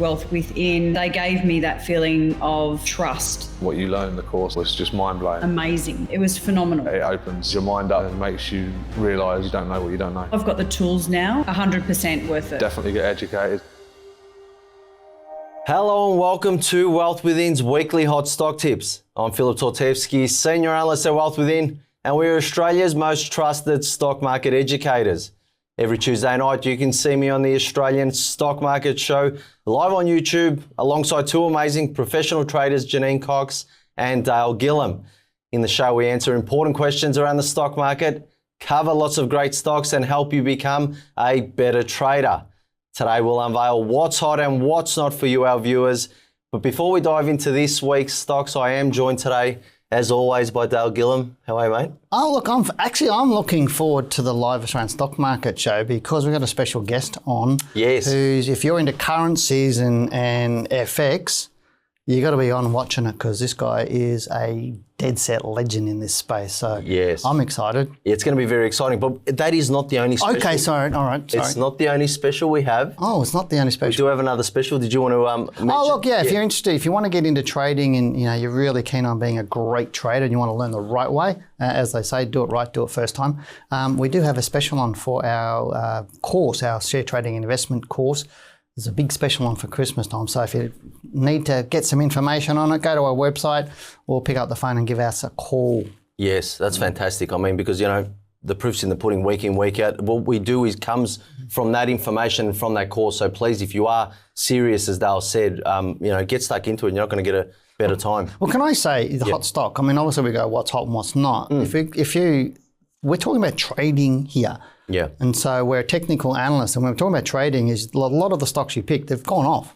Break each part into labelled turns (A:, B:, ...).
A: Wealth Within, they gave me that feeling of trust.
B: What you learn in the course was just mind-blowing.
A: Amazing. It was phenomenal.
B: It opens your mind up and makes you realise you don't know what you don't know.
A: I've got the tools now, 100% worth it.
B: Definitely get educated.
C: Hello and welcome to Wealth Within's weekly hot stock tips. I'm Philip Tortevsky, Senior Analyst at Wealth Within, and we're Australia's most trusted stock market educators. Every Tuesday night you can see me on the Australian Stock Market Show live on YouTube alongside two amazing professional traders, Janine Cox and Dale Gillham. In the show we answer important questions around the stock market, cover lots of great stocks and help you become a better trader. Today we'll unveil what's hot and what's not for you, our viewers. But before we dive into this week's stocks, I am joined today, as always, by Dale Gillham. How are you, mate?
D: Oh, look, I'm looking forward to the live Australian Stock Market Show because we've got a special guest on.
C: Yes.
D: Who's, if you're into currencies and FX, you got to be on watching it because this guy is a dead set legend in this space. So
C: yes,
D: I'm excited.
C: It's going to be very exciting, but that is not the only special.
D: Okay, sorry. All right, sorry.
C: It's not the only special we have.
D: Oh, it's not the only
C: We
D: special.
C: do have another special. Did you want to mention?
D: Oh, look, yeah, if you're interested, if you want to get into trading and you're really keen on being a great trader and you want to learn the right way, as they say, do it right, do it first time, we do have a special on for our course, our share trading and investment course. There's a big special on for Christmas time. So if you need to get some information on it, go to our website or pick up the phone and give us a call.
C: Yes, that's fantastic. I mean, because, the proof's in the pudding week in, week out. What we do is comes from that information and from that course. So please, if you are serious, as Dale said, get stuck into it and you're not going to get a better time.
D: Well, can I say the hot stock? I mean, obviously we go what's hot and what's not. We're talking about trading here.
C: Yeah.
D: And so we're a technical analyst, and when we're talking about trading, is a lot of the stocks you pick, they've gone off.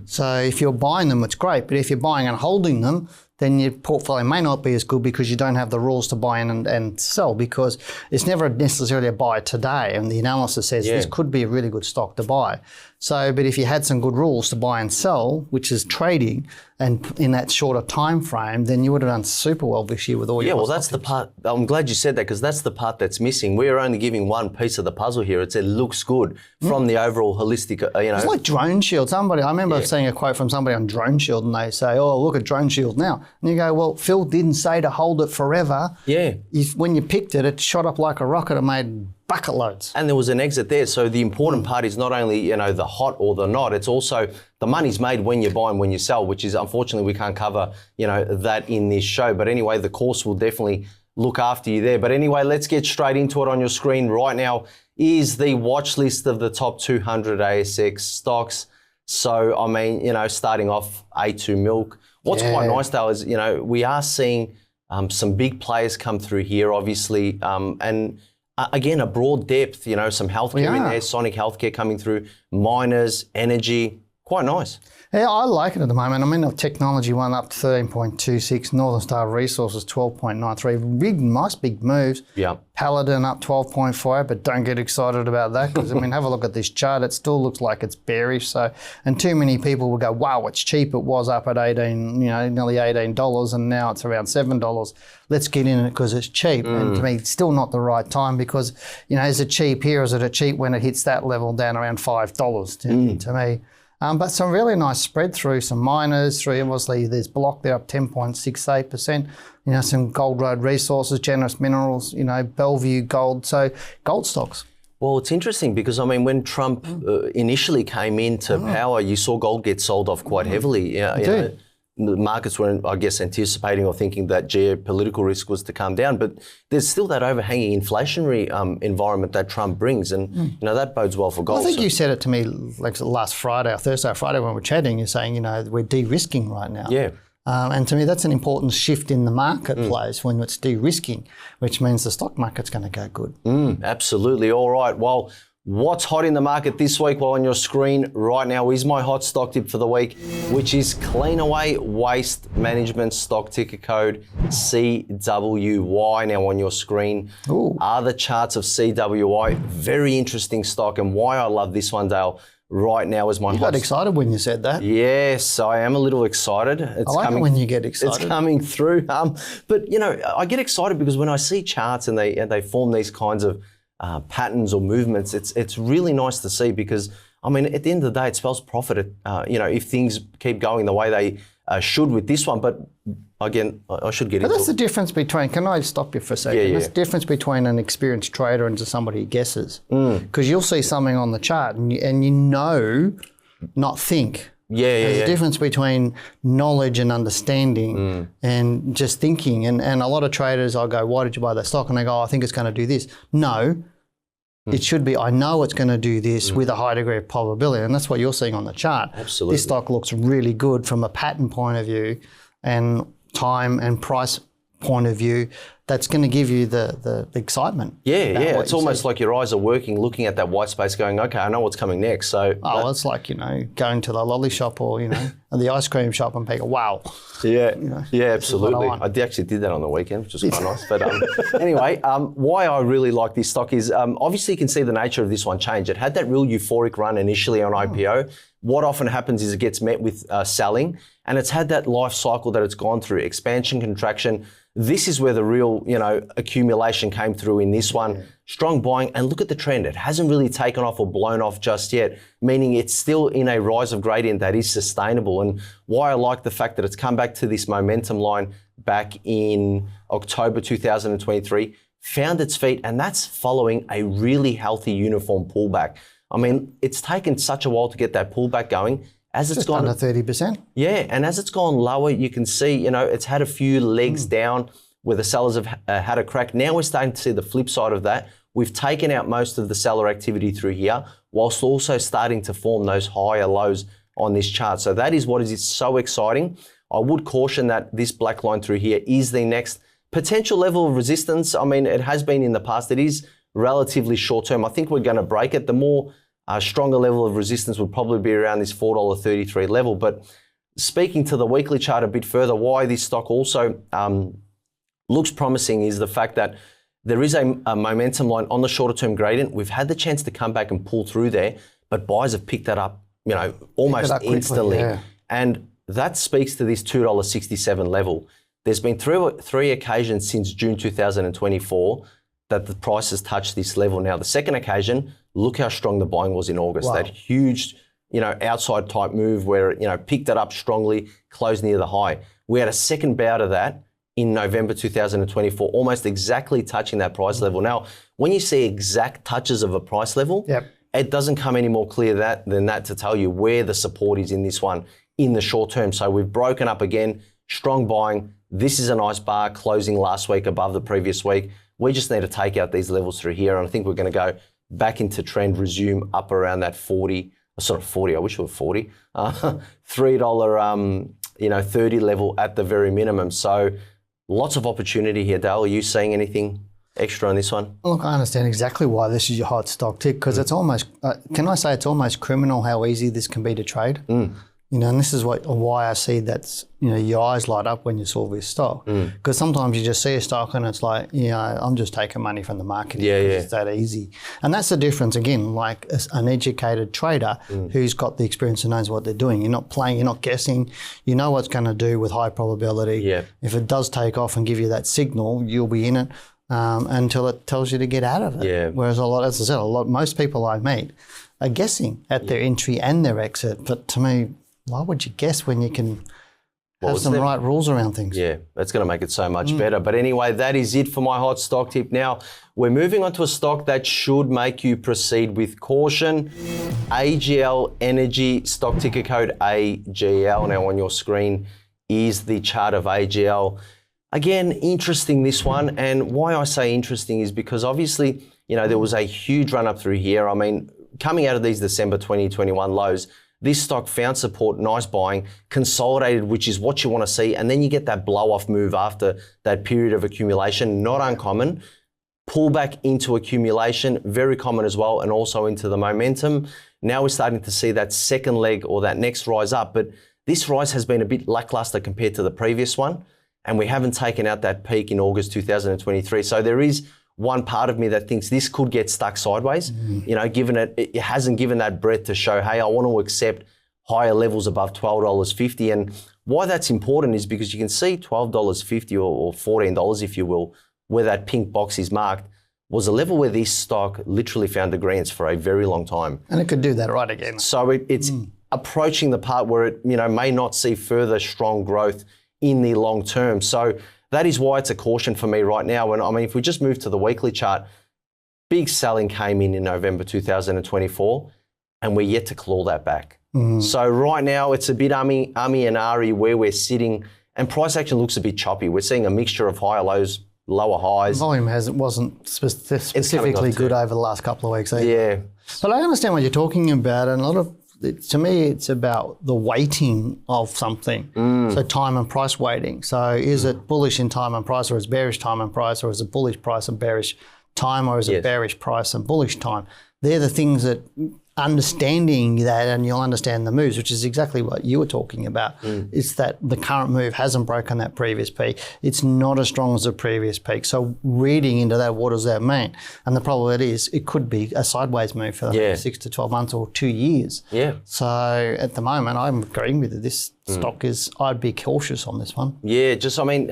D: So if you're buying them, it's great. But if you're buying and holding them, then your portfolio may not be as good because you don't have the rules to buy in and sell, because it's never necessarily a buy today. And the analysis says this could be a really good stock to buy. So, but if you had some good rules to buy and sell, which is trading, and in that shorter time frame, then you would have done super well this year with all your
C: Yeah, well, that's the part. I'm glad you said that because that's the part that's missing. We're only giving one piece of the puzzle here. It looks good from the overall holistic,
D: It's like Drone Shield. I remember seeing a quote from somebody on Drone Shield and they say, oh, look at Drone Shield now. And you go, well, Phil didn't say to hold it forever.
C: Yeah.
D: When you picked it, it shot up like a rocket and made bucket loads.
C: And there was an exit there. So the important part is not only, the hot or the not, it's also the money's made when you buy and when you sell, which is unfortunately we can't cover, that in this show. But anyway, the course will definitely look after you there. But anyway, let's get straight into it. On your screen right now is the watch list of the top 200 ASX stocks. So, I mean, starting off A2 Milk. What's quite nice though is, we are seeing some big players come through here, obviously, and again, a broad depth, some healthcare in there, Sonic Healthcare coming through, miners, energy, quite nice.
D: Yeah, I like it at the moment. I mean, the technology one up 13.26, Northern Star Resources 12.93, nice big moves.
C: Yeah.
D: Paladin up 12.5, but don't get excited about that because, have a look at this chart. It still looks like it's bearish. So, and too many people will go, wow, it's cheap. It was up at nearly $18 and now it's around $7. Let's get in it because it's cheap. And to me, it's still not the right time because, is it cheap here? Is it a cheap when it hits that level down around $5 to me? But some really nice spread through some miners, obviously there's Block there up 10.68%, some Gold Road Resources, Generous Minerals, Bellevue Gold, so gold stocks.
C: Well, it's interesting because, when Trump initially came into power, you saw gold get sold off quite heavily. The markets were, I guess, anticipating or thinking that geopolitical risk was to come down, but there's still that overhanging inflationary environment that Trump brings, and that bodes well for gold.
D: Well, I think you said it to me like last Friday or Thursday or Friday when we were chatting. You're saying, we're de-risking right now.
C: Yeah.
D: And to me, that's an important shift in the marketplace when it's de-risking, which means the stock market's going to go good.
C: Absolutely. All right. Well, what's hot in the market this week? Well, on your screen right now is my hot stock tip for the week, which is Cleanaway Waste Management, stock ticker code CWY. Now on your screen are the charts of CWY. Very interesting stock, and why I love this one, Dale, right now is my hot.
D: You got excited when you said that.
C: Yes, I am a little excited.
D: I like it when you get excited.
C: It's coming through. But, I get excited because when I see charts and they form these kinds of patterns or movements, it's really nice to see because, I mean, at the end of the day, it spells profit, if things keep going the way they should with this one. But again, I should get into it.
D: But that's the difference between, can I stop you for a second?
C: Yeah.
D: That's the difference between an experienced trader and just somebody who guesses. Because you'll see something on the chart and you know, not think. There's a difference between knowledge and understanding and just thinking. And a lot of traders, I'll go, why did you buy that stock? And they go, oh, I think it's going to do this. No, it should be, I know it's going to do this with a high degree of probability. And that's what you're seeing on the chart.
C: Absolutely.
D: This stock looks really good from a pattern point of view and time and price point of view. That's going to give you the excitement.
C: Yeah. It's almost like your eyes are working, looking at that white space going, okay, I know what's coming next. So
D: it's like, going to the lolly shop or, the ice cream shop and people, wow.
C: Yeah, absolutely. I actually did that on the weekend, which was quite nice. But anyway, why I really like this stock is obviously you can see the nature of this one change. It had that real euphoric run initially on IPO. What often happens is it gets met with selling, and it's had that life cycle that it's gone through, expansion, contraction. This is where the real, accumulation came through in this one. Strong buying, and look at the trend. It hasn't really taken off or blown off just yet, meaning it's still in a rise of gradient that is sustainable. And why I like the fact that it's come back to this momentum line back in October 2023, found its feet, and that's following a really healthy uniform pullback. I mean, it's taken such a while to get that pullback going. As it's
D: just
C: gone
D: under 30%.
C: Yeah, and as it's gone lower, you can see, it's had a few legs down where the sellers have had a crack. Now we're starting to see the flip side of that. We've taken out most of the seller activity through here, whilst also starting to form those higher lows on this chart. So that is what is so exciting. I would caution that this black line through here is the next potential level of resistance. I mean, it has been in the past. It is relatively short term. I think we're going to break it. The more stronger level of resistance would probably be around this $4.33 level. But speaking to the weekly chart a bit further, why this stock also looks promising is the fact that there is a momentum line on the shorter term gradient. We've had the chance to come back and pull through there, but buyers have picked that up, almost instantly. Yeah. And that speaks to this $2.67 level. There's been three occasions since June 2024 that the price has touched this level. Now, the second occasion, look how strong the buying was in August. Wow. That huge, outside type move where it, picked it up strongly, closed near the high. We had a second bout of that in November 2024, almost exactly touching that price level. Now, when you see exact touches of a price level, it doesn't come any more clear than that to tell you where the support is in this one in the short term. So we've broken up again, strong buying. This is a nice bar closing last week above the previous week. We just need to take out these levels through here, and I think we're going to go back into trend, resume up around that 40, I wish it were 40, $3, 30 level at the very minimum. So lots of opportunity here, Dale. Are you seeing anything extra on this one?
D: Look, I understand exactly why this is your hot stock tick, because it's almost, can I say it's almost criminal how easy this can be to trade? And this is why I see that's, your eyes light up when you saw this stock. Because sometimes you just see a stock and it's like, I'm just taking money from the market. It's that easy. And that's the difference, again, like an educated trader who's got the experience and knows what they're doing. You're not playing, you're not guessing. You know what's going to do with high probability. If it does take off and give you that signal, you'll be in it until it tells you to get out of it. Whereas as I said, most people I meet are guessing at their entry and their exit. But to me, why would you guess when you can have some right rules around things?
C: Yeah, that's going to make it so much better. But anyway, that is it for my hot stock tip. Now, we're moving on to a stock that should make you proceed with caution. AGL Energy, stock ticker code AGL. Now on your screen is the chart of AGL. Again, interesting this one. And why I say interesting is because obviously, there was a huge run up through here. I mean, coming out of these December 2021 lows, this stock found support, nice buying, consolidated, which is what you want to see. And then you get that blow-off move after that period of accumulation, not uncommon. Pull back into accumulation, very common as well, and also into the momentum. Now we're starting to see that second leg or that next rise up. But this rise has been a bit lackluster compared to the previous one. And we haven't taken out that peak in August 2023. So there is one part of me that thinks this could get stuck sideways, given it hasn't given that breadth to show, hey, I want to accept higher levels above $12.50. And why that's important is because you can see $12.50 or $14, if you will, where that pink box is marked. was a level where this stock literally found agreements for a very long time.
D: And it could do that right again.
C: So it's approaching the part where it may not see further strong growth in the long term. So that is why it's a caution for me right now. And I mean, if we just move to the weekly chart, big selling came in November 2024, and we're yet to claw that back. So right now it's a bit ummy and ahry where we're sitting, and price action looks a bit choppy. We're seeing a mixture of higher lows, lower highs.
D: Volume wasn't specifically good over the last couple of weeks either.
C: Yeah.
D: But I understand what you're talking about, and to me, it's about the weighting of something. So time and price weighting. So is it bullish in time and price, or is it bearish time and price, or is it bullish price and bearish time, or is it bearish price and bullish time? They're the things that, understanding that, and you'll understand the moves, which is exactly what you were talking about. It's that the current move hasn't broken that previous peak. It's not as strong as the previous peak. So reading into that, what does that mean? And the probability is it could be a sideways move for 6 to 12 months or 2 years.
C: Yeah.
D: So at the moment, I'm agreeing with it. This stock I'd be cautious on this one.
C: Yeah,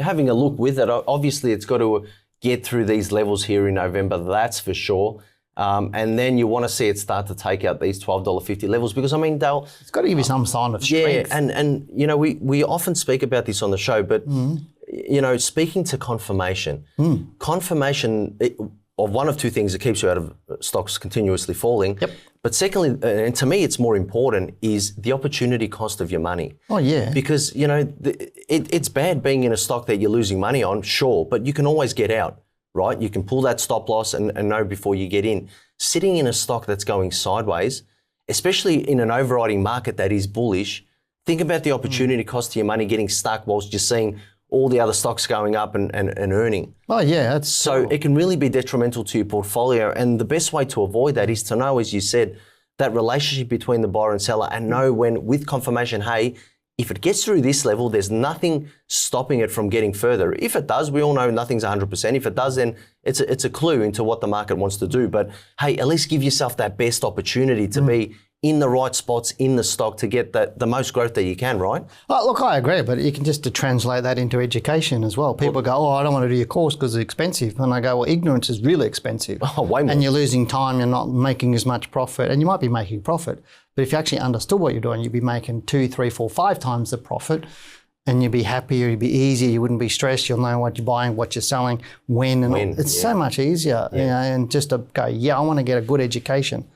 C: having a look with it, obviously it's got to get through these levels here in November, that's for sure. And then you want to see it start to take out these $12.50 levels, because, I mean, Dale...
D: It's got to give you some sign of strength.
C: Yeah, and you know, we often speak about this on the show, but, you know, speaking to confirmation, confirmation of one of two things that keeps you out of stocks continuously falling.
D: Yep.
C: But secondly, and to me it's more important, is the opportunity cost of your money.
D: Oh, yeah.
C: Because, you know, it's bad being in a stock that you're losing money on, sure, but you can always get out. Right? You can pull that stop loss and know before you get in. Sitting in a stock that's going sideways, especially in an overriding market that is bullish, think about the opportunity cost to your money getting stuck whilst you're seeing all the other stocks going up and earning.
D: Oh, yeah. That's
C: so cool. It can really be detrimental to your portfolio. And the best way to avoid that is to know, as you said, that relationship between the buyer and seller, and know when, with confirmation, hey, if it gets through this level, there's nothing stopping it from getting further. If it does, we all know nothing's 100%. If it does, then it's a clue into what the market wants to do. But hey, at least give yourself that best opportunity to be in the right spots in the stock to get the most growth that you can, right?
D: Oh, look, I agree, but you can just to translate that into education as well. People go, oh, I don't want to do your course because it's expensive. And I go, well, ignorance is really expensive.
C: Oh, way more.
D: And you're losing time, you're not making as much profit, and you might be making profit. But if you actually understood what you're doing, you'd be making 2, 3, 4, 5 times the profit, and you'd be happier, you'd be easier, you wouldn't be stressed, you'll know what you're buying, what you're selling, when. It's so much easier, you know, and just to go, I want to get a good education.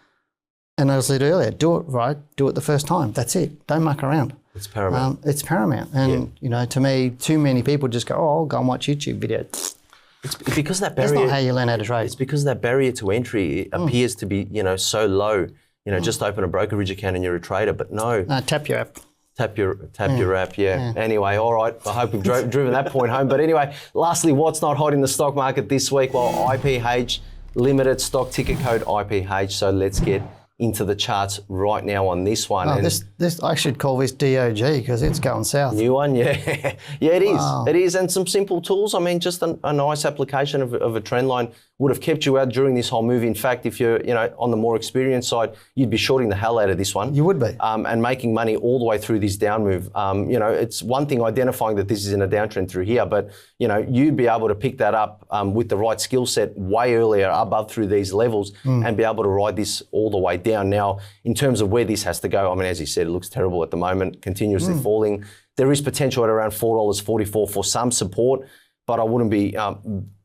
D: And as I said earlier, do it right, do it the first time. That's it. Don't muck around.
C: It's paramount.
D: It's paramount. And, you know, to me, too many people just go, I'll go and watch YouTube videos.
C: It's because that barrier...
D: That's not how you learn how to trade.
C: It's because that barrier to entry appears to be, you know, so low. You know, just open a brokerage account and you're a trader, but no.
D: Tap your app.
C: Tap your app, yeah. Anyway, all right. I hope we've driven that point home. But anyway, lastly, what's not hot in the stock market this week? Well, IPH Limited, stock ticker code IPH. So let's get into the charts right now on this one.
D: Oh, this I should call this DOG because it's going south.
C: New one, yeah. Yeah, it is. Wow. It is, and some simple tools. I mean, just a nice application of a trend line would have kept you out during this whole move. In fact, if you're, you know, on the more experienced side, you'd be shorting the hell out of this one.
D: You would be.
C: And making money all the way through this down move. You know, it's one thing identifying that this is in a downtrend through here, but, you know, you'd be able to pick that up with the right skill set way earlier above through these levels and be able to ride this all the way down. Now, in terms of where this has to go, I mean, as you said, it looks terrible at the moment, continuously falling. There is potential at around $4.44 for some support, but I wouldn't be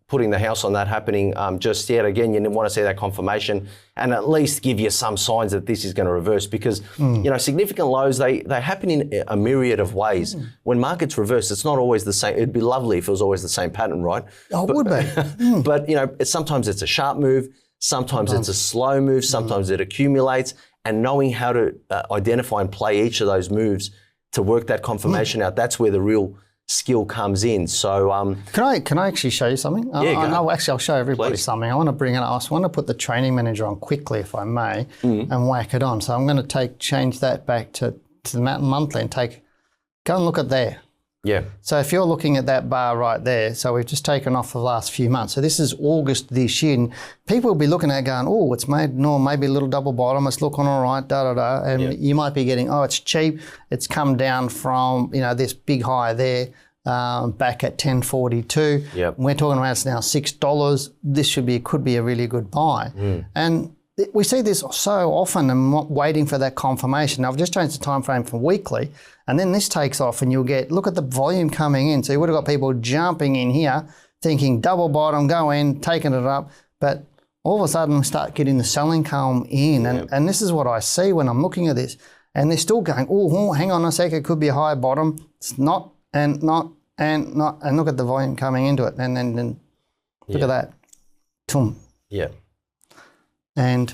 C: putting the house on that happening just yet. Again, you want to see that confirmation and at least give you some signs that this is going to reverse, because you know, significant lows, they happen in a myriad of ways. When markets reverse, it's not always the same. It'd be lovely if it was always the same pattern, right?
D: Oh, it would be.
C: But you know, sometimes it's a sharp move, sometimes it's a slow move, sometimes it accumulates, and knowing how to identify and play each of those moves to work that confirmation out, that's where the real skill comes in. So
D: can I actually show you something?
C: Yeah,
D: actually, I'll show everybody something. I want to bring it. I just want to put the training manager on quickly, if I may, and whack it on. So I'm going to change that back to the monthly and go and look at there.
C: Yeah.
D: So if you're looking at that bar right there, so we've just taken off the last few months. So this is August this year. And people will be looking at it going, oh, it's maybe a little double bottom. It's looking all right, da-da-da. And you might be getting, oh, it's cheap. It's come down from, you know, this big high there. back at 10.42.
C: Yep.
D: We're talking about it's now $6. This could be a really good buy. And we see this so often and waiting for that confirmation. Now, I've just changed the time frame from weekly, and then this takes off and look at the volume coming in. So you would have got people jumping in here thinking double bottom, go in, taking it up, but all of a sudden we start getting the selling come in. And this is what I see when I'm looking at this. And they're still going, oh, hang on a sec, it could be a higher bottom. It's not, and not, and not. And look at the volume coming into it. And then look at that. Toom.
C: Yeah.
D: And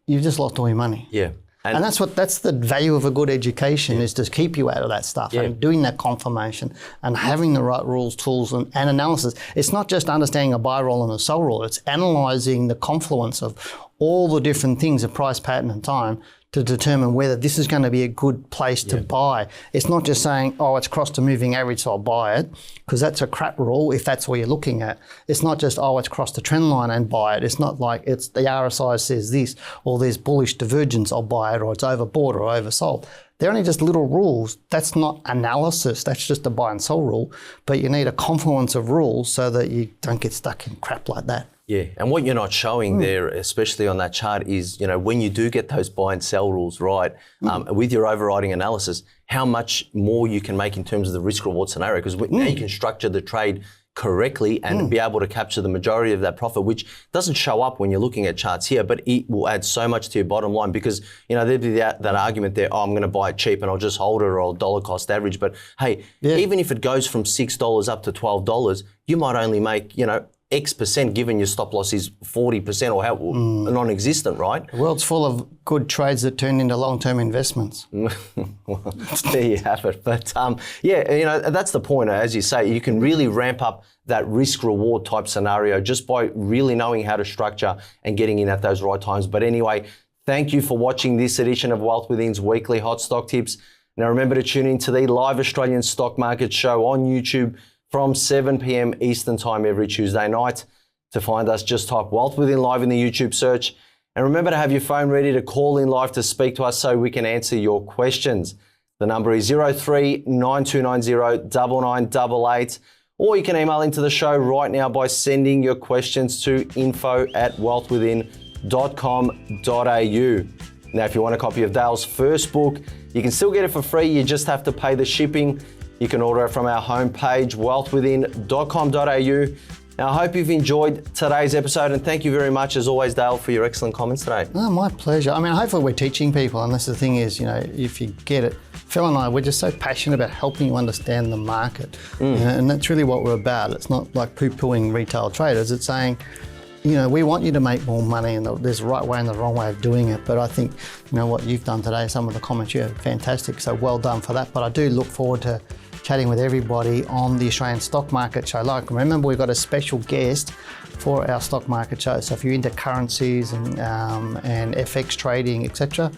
D: you've just lost all your money.
C: Yeah.
D: And that's the value of a good education is to keep you out of that stuff and doing that confirmation and having the right rules, tools and analysis. It's not just understanding a buy rule and a sell rule, it's analysing the confluence of all the different things, of price, pattern and time, to determine whether this is going to be a good place to buy. It's not just saying, oh, it's crossed a moving average, so I'll buy it, because that's a crap rule if that's what you're looking at. It's not just, oh, it's crossed the trend line and buy it. It's not like it's the RSI says this, or there's bullish divergence, I'll buy it, or it's overbought or oversold. They're only just little rules. That's not analysis. That's just a buy and sell rule. But you need a confluence of rules so that you don't get stuck in crap like that.
C: Yeah, and what you're not showing there, especially on that chart, is, when you do get those buy and sell rules right, with your overriding analysis, how much more you can make in terms of the risk-reward scenario, because now you can structure the trade correctly and be able to capture the majority of that profit, which doesn't show up when you're looking at charts here, but it will add so much to your bottom line, because, there'd be that argument there, oh, I'm going to buy it cheap and I'll just hold it, or I'll dollar cost average. But hey, even if it goes from $6 up to $12, you might only make, X percent, given your stop loss is 40% or non-existent, right?
D: The world's full of good trades that turn into long-term investments.
C: Well, there you have it. But that's the point. As you say, you can really ramp up that risk-reward type scenario just by really knowing how to structure and getting in at those right times. But anyway, thank you for watching this edition of Wealth Within's weekly hot stock tips. Now remember to tune in to the live Australian stock market show on YouTube from 7 p.m. Eastern Time every Tuesday night. To find us, just type Wealth Within Live in the YouTube search. And remember to have your phone ready to call in live to speak to us so we can answer your questions. The number is 03 9290 9988. Or you can email into the show right now by sending your questions to info@wealthwithin.com.au. Now, if you want a copy of Dale's first book, you can still get it for free. You just have to pay the shipping. You can order it from our homepage, wealthwithin.com.au. Now, I hope you've enjoyed today's episode, and thank you very much, as always, Dale, for your excellent comments today.
D: Oh, my pleasure. I mean, hopefully we're teaching people, and that's the thing is, if you get it, Phil and I, we're just so passionate about helping you understand the market, and that's really what we're about. It's not like poo-pooing retail traders. It's saying, we want you to make more money, and there's a right way and the wrong way of doing it. But I think, what you've done today, some of the comments you had, fantastic. So well done for that. But I do look forward to chatting with everybody on the Australian Stock Market Show. Remember, we've got a special guest for our Stock Market Show. So if you're into currencies and FX trading, etc.,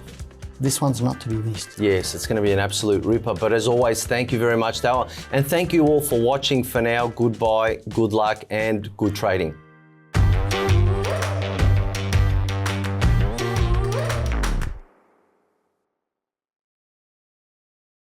D: this one's not to be missed.
C: Yes, it's going to be an absolute ripper. But as always, thank you very much, Dale. And thank you all for watching. For now, goodbye, good luck, and good trading.